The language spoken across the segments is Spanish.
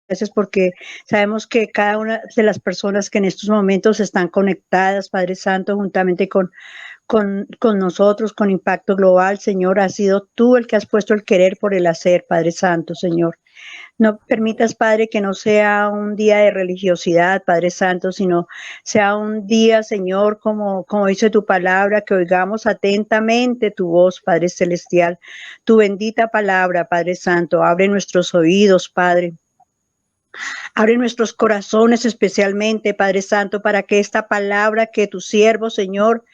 Gracias porque sabemos que cada una de las personas que en estos momentos están conectadas, Padre Santo, juntamente con nosotros, con Impacto Global, Señor, has sido tú el que has puesto el querer por el hacer, Padre Santo, Señor. No permitas, Padre, que no sea un día de religiosidad, Padre Santo, sino sea un día, Señor, como dice tu palabra, que oigamos atentamente tu voz, Padre Celestial, tu bendita palabra, Padre Santo. Abre nuestros oídos, Padre. Abre nuestros corazones especialmente, Padre Santo, para que esta palabra que tu siervo, Señor,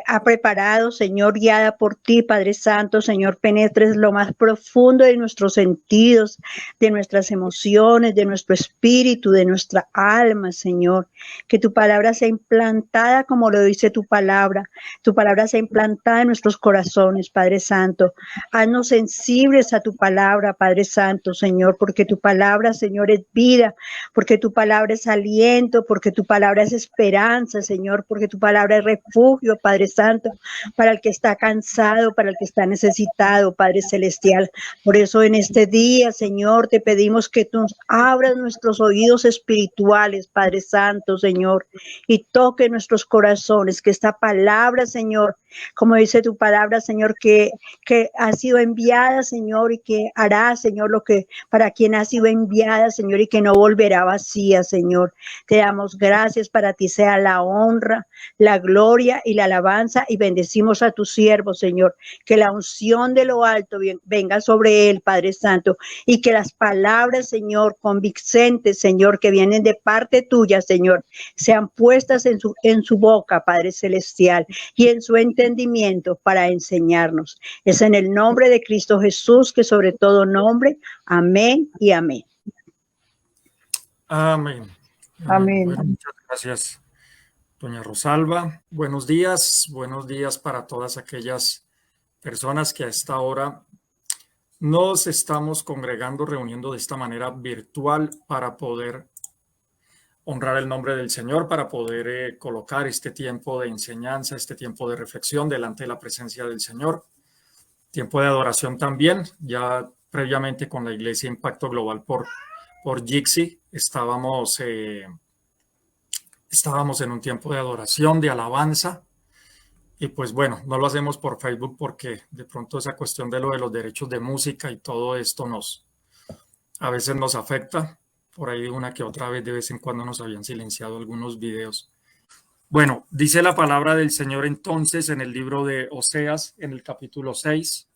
ha preparado, Señor, guiada por ti, Padre Santo, Señor, penetres lo más profundo de nuestros sentidos, de nuestras emociones, de nuestro espíritu, de nuestra alma, Señor. Que tu palabra sea implantada como lo dice tu palabra sea implantada en nuestros corazones, Padre Santo. Haznos sensibles a tu palabra, Padre Santo, Señor, porque tu palabra, Señor, es vida, porque tu palabra es aliento, porque tu palabra es esperanza, Señor, porque tu palabra es refugio, Padre Santo, para el que está cansado, para el que está necesitado, Padre Celestial. Por eso en este día, Señor, te pedimos que tú abras nuestros oídos espirituales, Padre Santo, Señor, y toque nuestros corazones, que esta palabra, Señor, como dice tu palabra, Señor, que ha sido enviada, Señor, y que hará, Señor, lo que para quien ha sido enviada, Señor, y que no volverá vacía, Señor. Te damos gracias, para ti sea la honra, la gloria y la alabanza, y bendecimos a tu siervo, Señor, que la unción de lo alto venga sobre él, Padre Santo, y que las palabras, Señor, convincentes, Señor, que vienen de parte tuya, Señor, sean puestas en su boca, Padre Celestial, y en su entendimiento para enseñarnos. Es en el nombre de Cristo Jesús, que sobre todo nombre, amén y amén. Amén. Amén. Bueno, muchas gracias, doña Rosalba. Buenos días para todas aquellas personas que a esta hora nos estamos congregando, reuniendo de esta manera virtual para poder honrar el nombre del Señor, para poder colocar este tiempo de enseñanza, este tiempo de reflexión delante de la presencia del Señor. Tiempo de adoración también, ya previamente con la Iglesia Impacto Global por Jixi, estábamos en un tiempo de adoración, de alabanza, y pues bueno, no lo hacemos por Facebook porque de pronto esa cuestión de lo de los derechos de música y todo esto a veces nos afecta. Por ahí una que otra vez de vez en cuando nos habían silenciado algunos videos. Bueno, dice la palabra del Señor entonces en el libro de Oseas, en el capítulo 6,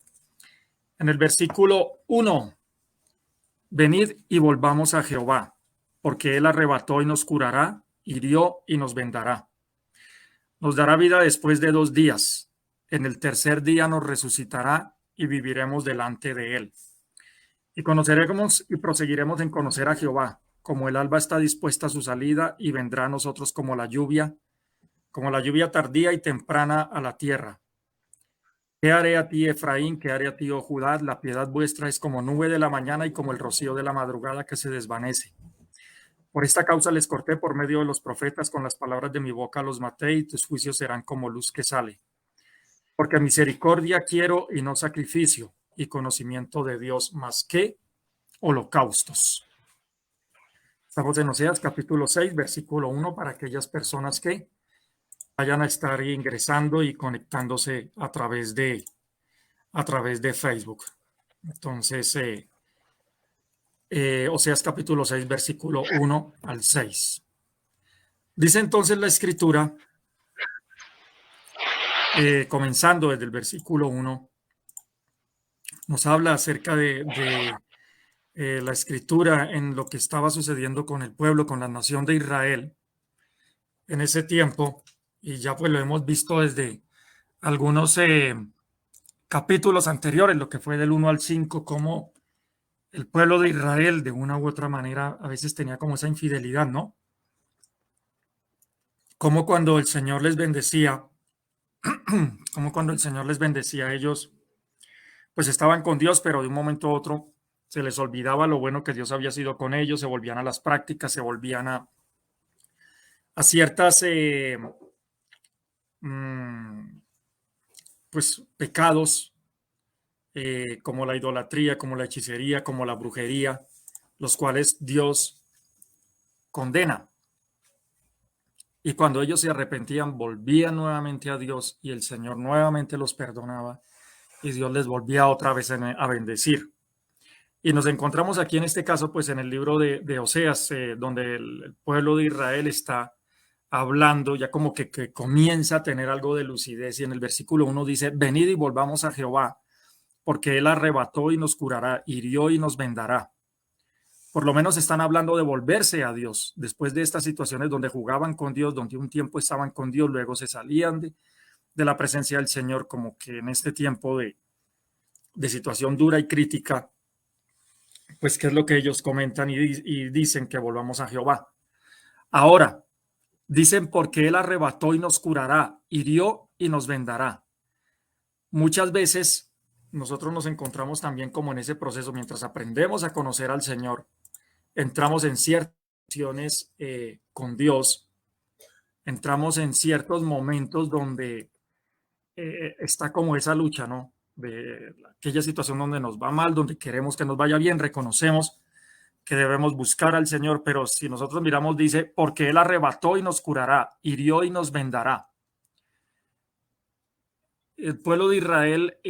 en el versículo 1. Venid y volvamos a Jehová, porque él arrebató y nos curará, hirió y nos vendará. Nos dará vida después de 2 días. En el tercer día nos resucitará y viviremos delante de él. Y conoceremos y proseguiremos en conocer a Jehová, como el alba está dispuesta a su salida y vendrá a nosotros como la lluvia tardía y temprana a la tierra. ¿Qué haré a ti, Efraín? ¿Qué haré a ti, oh Judá? La piedad vuestra es como nube de la mañana y como el rocío de la madrugada que se desvanece. Por esta causa les corté por medio de los profetas, con las palabras de mi boca los maté, y tus juicios serán como luz que sale. Porque misericordia quiero y no sacrificio, y conocimiento de Dios más que holocaustos. Estamos en Oseas capítulo 6, versículo 1, para aquellas personas que vayan a estar ingresando y conectándose a través de Facebook. Entonces, Oseas capítulo 6, versículo 1 al 6. Dice entonces la escritura, comenzando desde el versículo 1, nos habla acerca de la escritura en lo que estaba sucediendo con el pueblo, con la nación de Israel en ese tiempo, y ya pues lo hemos visto desde algunos capítulos anteriores, lo que fue del 1 al 5, cómo el pueblo de Israel de una u otra manera a veces tenía como esa infidelidad, ¿no? Como cuando el Señor les bendecía, ellos pues estaban con Dios, pero de un momento a otro se les olvidaba lo bueno que Dios había sido con ellos, se volvían a las prácticas, se volvían a ciertas pues pecados, como la idolatría, como la hechicería, como la brujería, los cuales Dios condena. Y cuando ellos se arrepentían, volvían nuevamente a Dios y el Señor nuevamente los perdonaba y Dios les volvía otra vez a bendecir. Y nos encontramos aquí en este caso, pues en el libro de Oseas, donde el pueblo de Israel está hablando, ya como que comienza a tener algo de lucidez. Y en el versículo 1 dice, venid y volvamos a Jehová, porque él arrebató y nos curará, hirió y nos vendará. Por lo menos están hablando de volverse a Dios, después de estas situaciones donde jugaban con Dios, donde un tiempo estaban con Dios, luego se salían de la presencia del Señor, como que en este tiempo de situación dura y crítica, pues qué es lo que ellos comentan y dicen que volvamos a Jehová. Ahora, dicen porque él arrebató y nos curará, hirió y nos vendará. Muchas veces nosotros nos encontramos también como en ese proceso, mientras aprendemos a conocer al Señor, entramos en ciertas situaciones con Dios, entramos en ciertos momentos donde está como esa lucha, ¿no? De aquella situación donde nos va mal, donde queremos que nos vaya bien, reconocemos que debemos buscar al Señor, pero si nosotros miramos, dice, porque Él arrebató y nos curará, hirió y nos vendará. El pueblo de Israel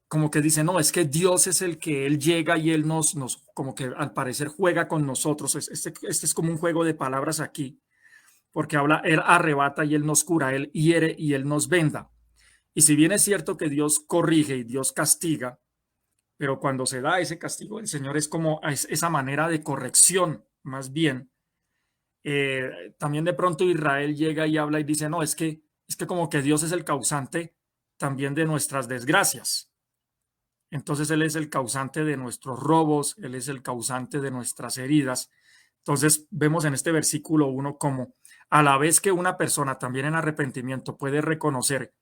como que dice, no, es que Dios es el que Él llega y Él nos como que al parecer juega con nosotros. Este es como un juego de palabras aquí, porque habla, Él arrebata y Él nos cura, Él hiere y Él nos venda. Y si bien es cierto que Dios corrige y Dios castiga, pero cuando se da ese castigo del Señor es como esa manera de corrección, más bien. También de pronto Israel llega y habla y dice, no, es que como que Dios es el causante también de nuestras desgracias. Entonces Él es el causante de nuestros robos, Él es el causante de nuestras heridas. Entonces vemos en este versículo 1 como a la vez que una persona también en arrepentimiento puede reconocer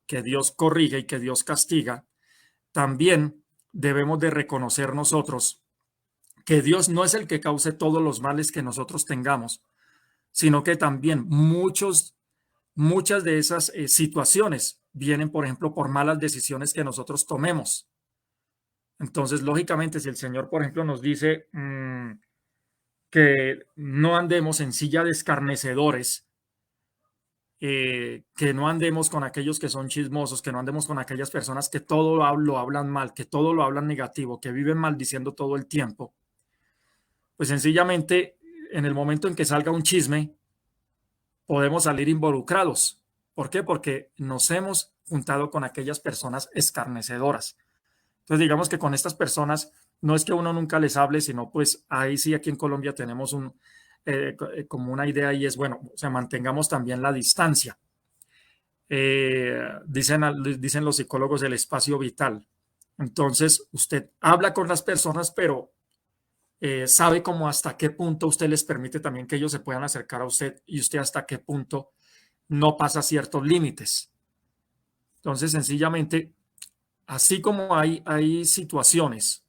que Dios corrige y que Dios castiga, también debemos de reconocer nosotros que Dios no es el que cause todos los males que nosotros tengamos, sino que también muchas de esas situaciones vienen, por ejemplo, por malas decisiones que nosotros tomemos. Entonces, lógicamente, si el Señor, por ejemplo, nos dice que no andemos en silla de escarnecedores, que no andemos con aquellos que son chismosos, que no andemos con aquellas personas que todo lo hablan mal, que todo lo hablan negativo, que viven maldiciendo todo el tiempo, pues sencillamente en el momento en que salga un chisme, podemos salir involucrados. ¿Por qué? Porque nos hemos juntado con aquellas personas escarnecedoras. Entonces, digamos que con estas personas no es que uno nunca les hable, sino pues ahí sí aquí en Colombia tenemos como una idea y es, bueno, o sea, mantengamos también la distancia. Dicen los psicólogos el espacio vital. Entonces, usted habla con las personas, pero sabe como hasta qué punto usted les permite también que ellos se puedan acercar a usted y usted hasta qué punto no pasa ciertos límites. Entonces, sencillamente, así como hay situaciones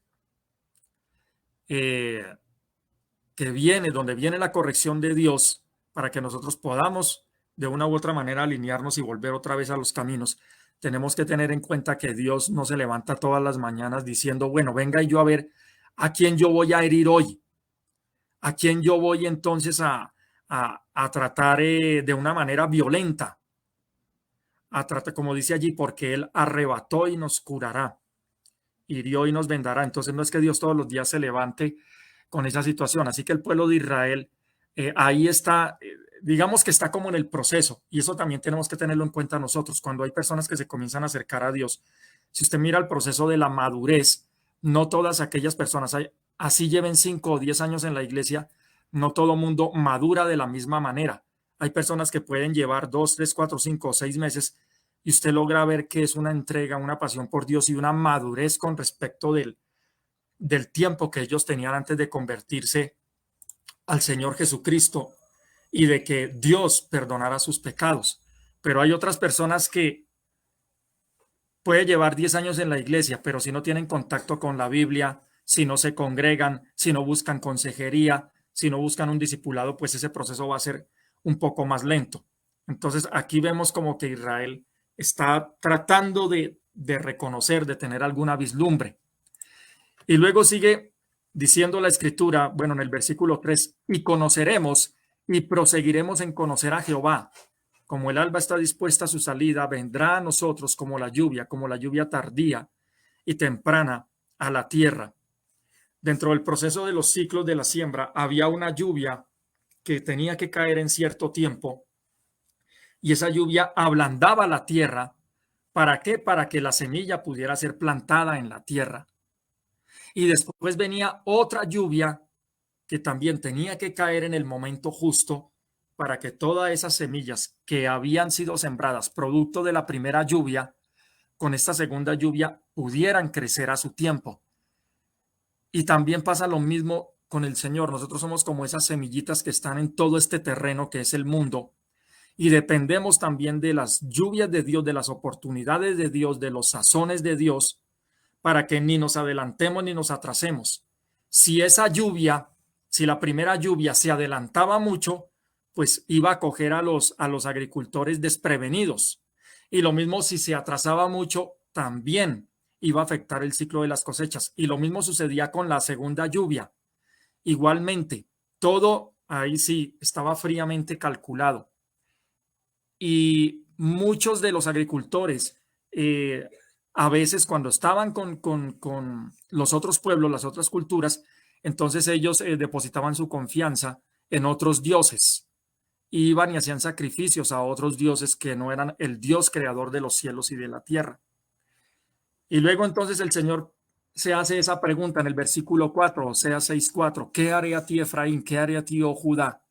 donde viene la corrección de Dios para que nosotros podamos de una u otra manera alinearnos y volver otra vez a los caminos, tenemos que tener en cuenta que Dios no se levanta todas las mañanas diciendo, bueno, venga y yo a ver a quién yo voy a herir hoy, a quién yo voy entonces a tratar de una manera violenta, a tratar, como dice allí, porque Él arrebató y nos curará, hirió y nos vendará. Entonces no es que Dios todos los días se levante con esa situación. Así que el pueblo de Israel ahí está, digamos que está como en el proceso, y eso también tenemos que tenerlo en cuenta nosotros. Cuando hay personas que se comienzan a acercar a Dios, si usted mira el proceso de la madurez, no todas aquellas personas, así lleven 5 o 10 años en la iglesia, no todo mundo madura de la misma manera. Hay personas que pueden llevar 2, 3, 4, 5 o 6 meses y usted logra ver que es una entrega, una pasión por Dios y una madurez con respecto del tiempo que ellos tenían antes de convertirse al Señor Jesucristo y de que Dios perdonara sus pecados. Pero hay otras personas que puede llevar 10 años en la iglesia, pero si no tienen contacto con la Biblia, si no se congregan, si no buscan consejería, si no buscan un discipulado, pues ese proceso va a ser un poco más lento. Entonces aquí vemos como que Israel está tratando de reconocer, de tener alguna vislumbre. Y luego sigue diciendo la escritura, bueno, en el versículo 3, y conoceremos y proseguiremos en conocer a Jehová. Como el alba está dispuesta a su salida, vendrá a nosotros como la lluvia tardía y temprana a la tierra. Dentro del proceso de los ciclos de la siembra había una lluvia que tenía que caer en cierto tiempo y esa lluvia ablandaba la tierra. ¿Para qué? Para que la semilla pudiera ser plantada en la tierra. Y después venía otra lluvia que también tenía que caer en el momento justo para que todas esas semillas que habían sido sembradas producto de la primera lluvia, con esta segunda lluvia pudieran crecer a su tiempo. Y también pasa lo mismo con el Señor. Nosotros somos como esas semillitas que están en todo este terreno que es el mundo y dependemos también de las lluvias de Dios, de las oportunidades de Dios, de los sazones de Dios, para que ni nos adelantemos ni nos atrasemos. Si esa lluvia, si la primera lluvia se adelantaba mucho, pues iba a coger a los agricultores desprevenidos. Y lo mismo si se atrasaba mucho, también iba a afectar el ciclo de las cosechas. Y lo mismo sucedía con la segunda lluvia. Igualmente, todo ahí sí estaba fríamente calculado. Y muchos de los agricultores, a veces cuando estaban con los otros pueblos, las otras culturas, entonces ellos depositaban su confianza en otros dioses. Iban y hacían sacrificios a otros dioses que no eran el Dios creador de los cielos y de la tierra. Y luego entonces el Señor se hace esa pregunta en el versículo 4, Oseas 6:4, ¿qué haré a ti, Efraín? ¿Qué haré a ti, oh Judá?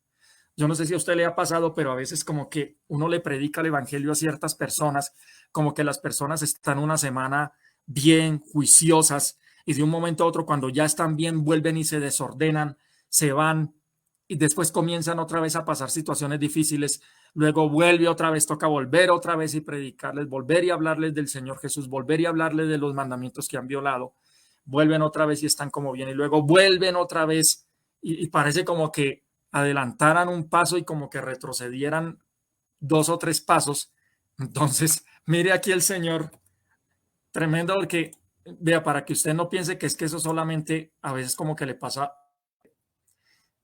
Yo no sé si a usted le ha pasado, pero a veces como que uno le predica el evangelio a ciertas personas, como que las personas están una semana bien juiciosas y de un momento a otro cuando ya están bien vuelven y se desordenan, se van y después comienzan otra vez a pasar situaciones difíciles. Luego vuelve otra vez, toca volver otra vez y predicarles, volver y hablarles del Señor Jesús, volver y hablarles de los mandamientos que han violado. Vuelven otra vez y están como bien y luego vuelven otra vez y parece como que adelantaran un paso y como que retrocedieran 2 o 3 pasos. Entonces, mire aquí el Señor, tremendo, porque vea, para que usted no piense que es que eso solamente a veces como que le pasa.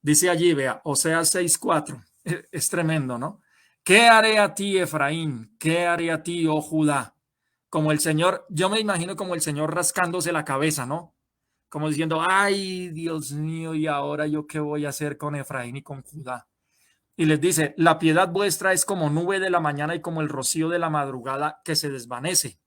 Dice allí, vea, Oseas 6:4, es tremendo, ¿no? ¿Qué haré a ti, Efraín? ¿Qué haré a ti, oh Judá? Como el Señor, yo me imagino como el Señor rascándose la cabeza, ¿no? Como diciendo, ay, Dios mío, ¿y ahora yo qué voy a hacer con Efraín y con Judá? Y les dice, la piedad vuestra es como nube de la mañana y como el rocío de la madrugada que se desvanece.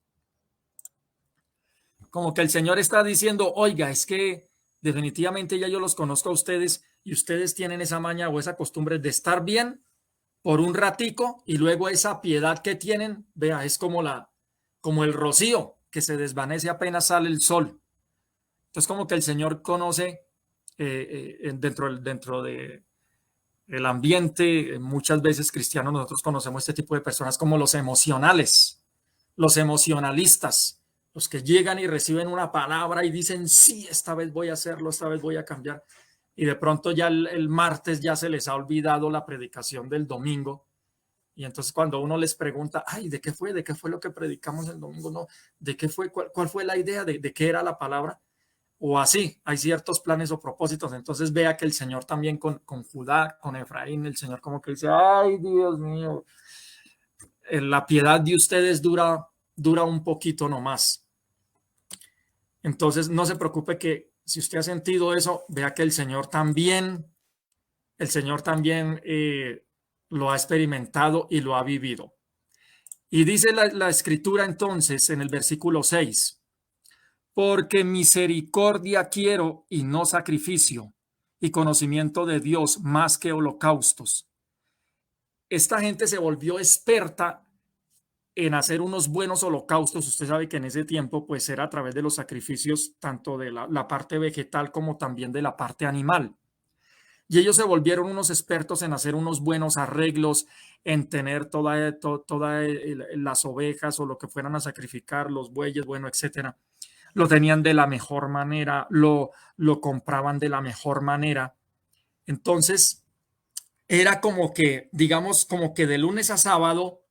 Como que el Señor está diciendo, oiga, es que definitivamente ya yo los conozco a ustedes y ustedes tienen esa maña o esa costumbre de estar bien por un ratico y luego esa piedad que tienen, vea, es como el rocío que se desvanece apenas sale el sol. Entonces como que el Señor conoce dentro de el ambiente, muchas veces cristianos, nosotros conocemos este tipo de personas como los emocionales, los emocionalistas, los que llegan y reciben una palabra y dicen, sí, esta vez voy a hacerlo, esta vez voy a cambiar. Y de pronto ya el martes ya se les ha olvidado la predicación del domingo. Y entonces cuando uno les pregunta, ay, ¿de qué fue? ¿De qué fue lo que predicamos el domingo? No, ¿de qué fue? ¿Cuál fue la idea? ¿De qué era la palabra? O así, hay ciertos planes o propósitos. Entonces vea que el Señor también con Judá, con Efraín, el Señor como que dice, ay, Dios mío, la piedad de ustedes dura un poquito nomás. Entonces no se preocupe que si usted ha sentido eso, vea que el Señor también lo ha experimentado y lo ha vivido. Y dice la escritura entonces en el versículo 6, porque misericordia quiero y no sacrificio, y conocimiento de Dios más que holocaustos. Esta gente se volvió experta en hacer unos buenos holocaustos. Usted sabe que en ese tiempo pues era a través de los sacrificios tanto de la parte vegetal como también de la parte animal. Y ellos se volvieron unos expertos en hacer unos buenos arreglos, en tener todas las ovejas o lo que fueran a sacrificar, los bueyes, bueno, etcétera. Lo tenían de la mejor manera, lo compraban de la mejor manera. Entonces, era como que, digamos, como que de lunes a sábado,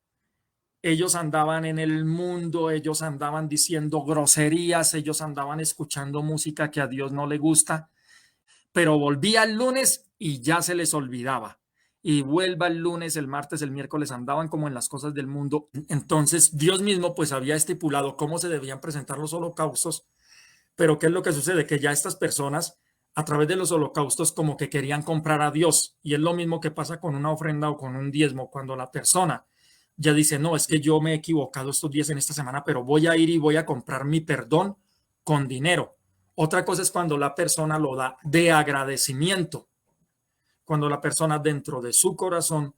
ellos andaban en el mundo, ellos andaban diciendo groserías, ellos andaban escuchando música que a Dios no le gusta, pero volvía el lunes y ya se les olvidaba. Y vuelva el lunes, el martes, el miércoles, andaban como en las cosas del mundo. Entonces Dios mismo pues había estipulado cómo se debían presentar los holocaustos, pero ¿qué es lo que sucede? Que ya estas personas a través de los holocaustos como que querían comprar a Dios, y es lo mismo que pasa con una ofrenda o con un diezmo, cuando la persona ya dice, no, es que yo me he equivocado estos días en esta semana, pero voy a ir y voy a comprar mi perdón con dinero. Otra cosa es cuando la persona lo da de agradecimiento, cuando la persona dentro de su corazón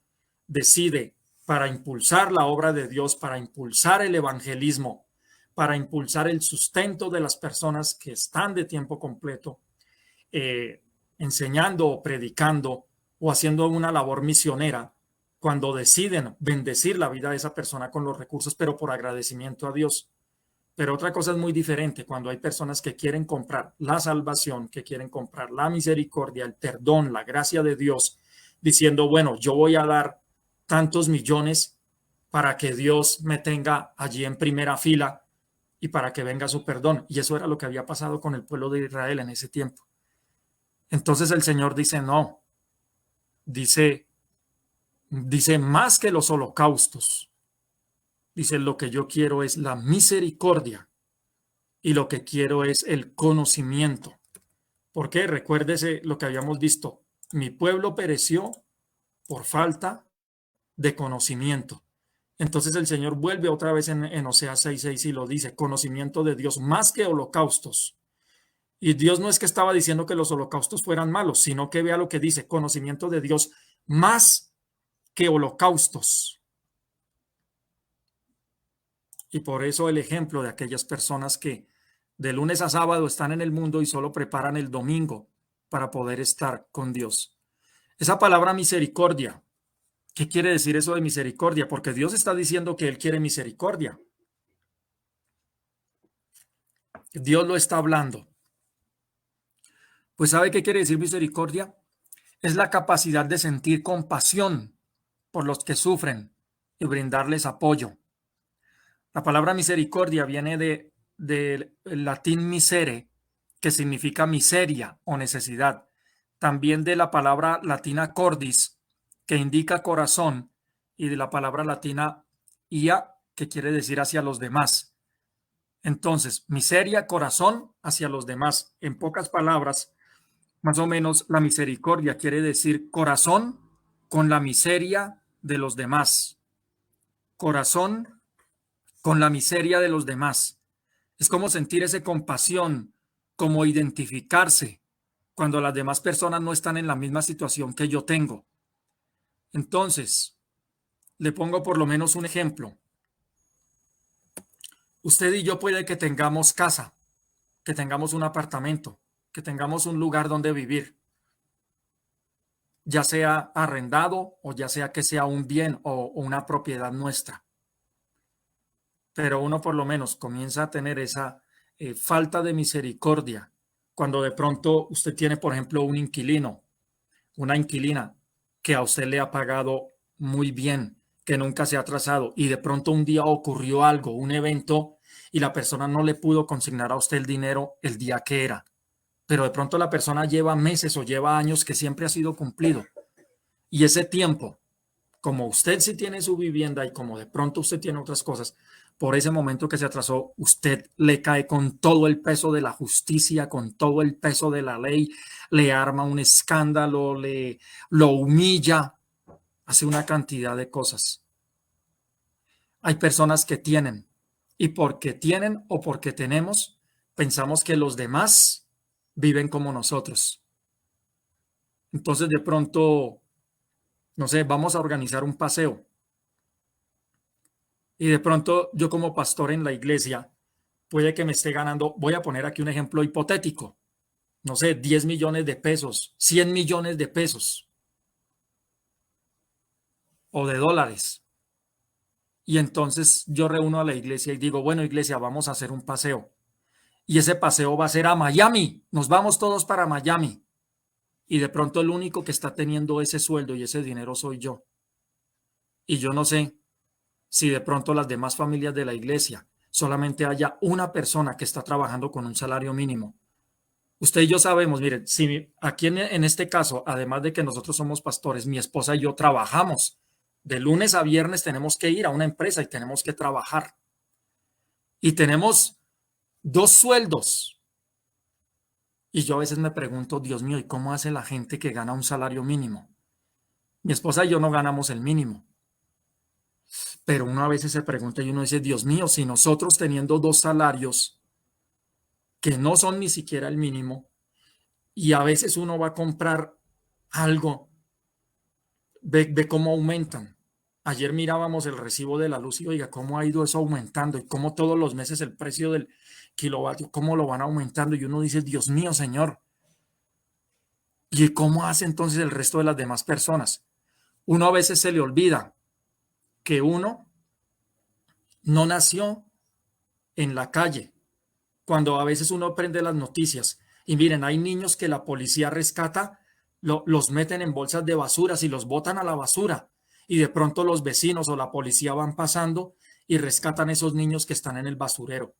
decide, para impulsar la obra de Dios, para impulsar el evangelismo, para impulsar el sustento de las personas que están de tiempo completo, enseñando o predicando o haciendo una labor misionera, cuando deciden bendecir la vida de esa persona con los recursos, pero por agradecimiento a Dios. Pero otra cosa es muy diferente cuando hay personas que quieren comprar la salvación, que quieren comprar la misericordia, el perdón, la gracia de Dios, diciendo, bueno, yo voy a dar tantos millones para que Dios me tenga allí en primera fila y para que venga su perdón. Y eso era lo que había pasado con el pueblo de Israel en ese tiempo. Entonces el Señor dice, no, dice más que los holocaustos. Dice, lo que yo quiero es la misericordia y lo que quiero es el conocimiento. Porque recuérdese lo que habíamos visto, mi pueblo pereció por falta de conocimiento. Entonces el Señor vuelve otra vez en Oseas 6:6 y lo dice, conocimiento de Dios más que holocaustos. Y Dios no es que estaba diciendo que los holocaustos fueran malos, sino que vea lo que dice, conocimiento de Dios más que holocaustos. Y por eso el ejemplo de aquellas personas que de lunes a sábado están en el mundo y solo preparan el domingo para poder estar con Dios. Esa palabra misericordia, ¿qué quiere decir eso de misericordia? Porque Dios está diciendo que Él quiere misericordia. Dios lo está hablando. Pues ¿sabe qué quiere decir misericordia? Es la capacidad de sentir compasión por los que sufren y brindarles apoyo. La palabra misericordia viene del latín misere, que significa miseria o necesidad. También de la palabra latina cordis, que indica corazón, y de la palabra latina ia, que quiere decir hacia los demás. Entonces, miseria, corazón hacia los demás. En pocas palabras, más o menos, la misericordia quiere decir corazón con la miseria de los demás. Corazón con la miseria de los demás. Es como sentir esa compasión, como identificarse cuando las demás personas no están en la misma situación que yo tengo. Entonces, le pongo por lo menos un ejemplo. Usted y yo puede que tengamos casa, que tengamos un apartamento, que tengamos un lugar donde vivir, ya sea arrendado o ya sea que sea un bien o una propiedad nuestra. Pero uno por lo menos comienza a tener esa falta de misericordia cuando de pronto usted tiene, por ejemplo, un inquilino, una inquilina que a usted le ha pagado muy bien, que nunca se ha atrasado, y de pronto un día ocurrió algo, un evento, y la persona no le pudo consignar a usted el dinero el día que era. Pero de pronto la persona lleva meses o lleva años que siempre ha sido cumplido. Y ese tiempo, como usted sí tiene su vivienda y como de pronto usted tiene otras cosas, por ese momento que se atrasó, usted le cae con todo el peso de la justicia, con todo el peso de la ley, le arma un escándalo, lo humilla, hace una cantidad de cosas. Hay personas que tienen, y porque tienen o porque tenemos, pensamos que los demás viven como nosotros. Entonces de pronto, no sé, vamos a organizar un paseo. Y de pronto yo como pastor en la iglesia puede que me esté ganando, voy a poner aquí un ejemplo hipotético, no sé, 10 millones de pesos, 100 millones de pesos o de dólares. Y entonces yo reúno a la iglesia y digo, bueno, iglesia, vamos a hacer un paseo. Y ese paseo va a ser a Miami, nos vamos todos para Miami. Y de pronto el único que está teniendo ese sueldo y ese dinero soy yo. Y yo no sé si de pronto las demás familias de la iglesia solamente haya una persona que está trabajando con un salario mínimo. Usted y yo sabemos, miren, si aquí en este caso, además de que nosotros somos pastores, mi esposa y yo trabajamos. De lunes a viernes tenemos que ir a una empresa y tenemos que trabajar. Y tenemos 2 sueldos. Y yo a veces me pregunto, Dios mío, ¿y cómo hace la gente que gana un salario mínimo? Mi esposa y yo no ganamos el mínimo. Pero uno a veces se pregunta y uno dice, Dios mío, si nosotros teniendo 2 salarios que no son ni siquiera el mínimo, y a veces uno va a comprar algo, ve cómo aumentan. Ayer mirábamos el recibo de la luz y oiga, cómo ha ido eso aumentando y cómo todos los meses el precio del kilovatio, cómo lo van aumentando. Y uno dice, Dios mío, Señor. ¿Y cómo hace entonces el resto de las demás personas? Uno a veces se le olvida que uno no nació en la calle. Cuando a veces uno prende las noticias y miren, hay niños que la policía rescata, los meten en bolsas de basuras y los botan a la basura. Y de pronto los vecinos o la policía van pasando y rescatan esos niños que están en el basurero.